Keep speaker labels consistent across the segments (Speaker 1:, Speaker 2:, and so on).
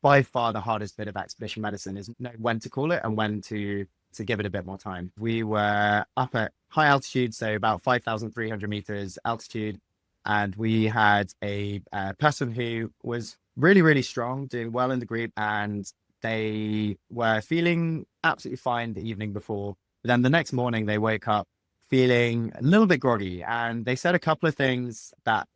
Speaker 1: by far the hardest bit of expedition medicine is know when to call it and when to give it a bit more time. We were up at high altitude, so about 5,300 meters altitude, and we had a person who was really, really strong, doing well in the group, and they were feeling absolutely fine the evening before. But then the next morning, they woke up feeling a little bit groggy, and they said a couple of things that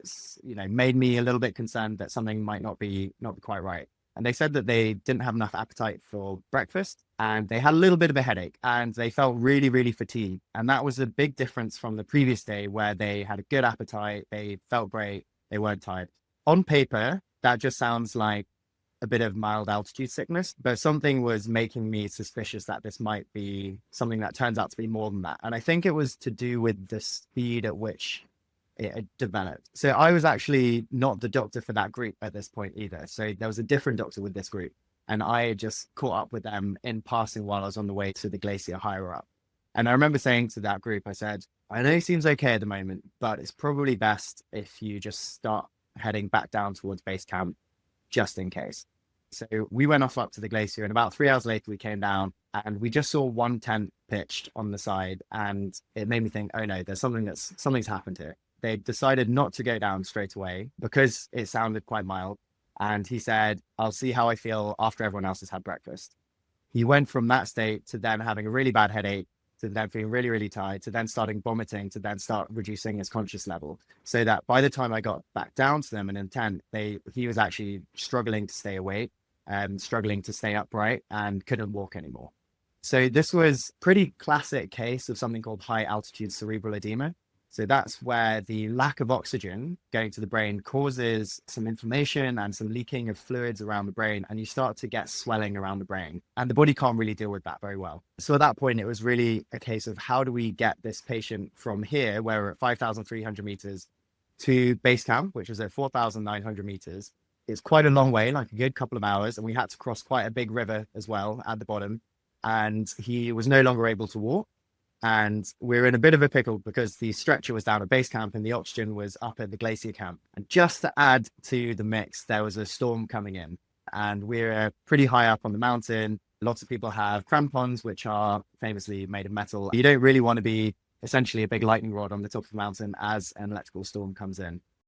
Speaker 1: made me a little bit concerned that something might not be quite right. And they said that they didn't have enough appetite for breakfast, and they had a little bit of a headache, and they felt really, really fatigued. And that was a big difference from the previous day where they had a good appetite, they felt great, they weren't tired. On paper, that just sounds like a bit of mild altitude sickness, but something was making me suspicious that this might be something that turns out to be more than that. And I think it was to do with the speed at which it had developed. So I was actually not the doctor for that group at this point either. So there was a different doctor with this group, and I just caught up with them in passing while I was on the way to the glacier higher up. And I remember saying to that group, I said, I know he seems okay at the moment, but it's probably best if you just start heading back down towards base camp just in case. So we went off up to the glacier, and about 3 hours later, we came down and we just saw one tent pitched on the side. And it made me think, oh no, something's happened here. They decided not to go down straight away because it sounded quite mild. And he said, I'll see how I feel after everyone else has had breakfast. He went from that state to then having a really bad headache, to then feeling really, really tired, to then starting vomiting, to then start reducing his conscious level. So that by the time I got back down to them and in tent, he was actually struggling to stay awake, struggling to stay upright, and couldn't walk anymore. So this was pretty classic case of something called high altitude cerebral edema. So that's where the lack of oxygen going to the brain causes some inflammation and some leaking of fluids around the brain, and you start to get swelling around the brain. And the body can't really deal with that very well. So at that point, it was really a case of how do we get this patient from here, where we're at 5,300 meters, to base camp, which is at 4,900 meters. It's quite a long way, like a good couple of hours, and we had to cross quite a big river as well at the bottom. And he was no longer able to walk. And we're in a bit of a pickle because the stretcher was down at base camp and the oxygen was up at the glacier camp. And just to add to the mix, there was a storm coming in, and we're pretty high up on the mountain. Lots of people have crampons, which are famously made of metal. You don't really want to be essentially a big lightning rod on the top of the mountain as an electrical storm comes in.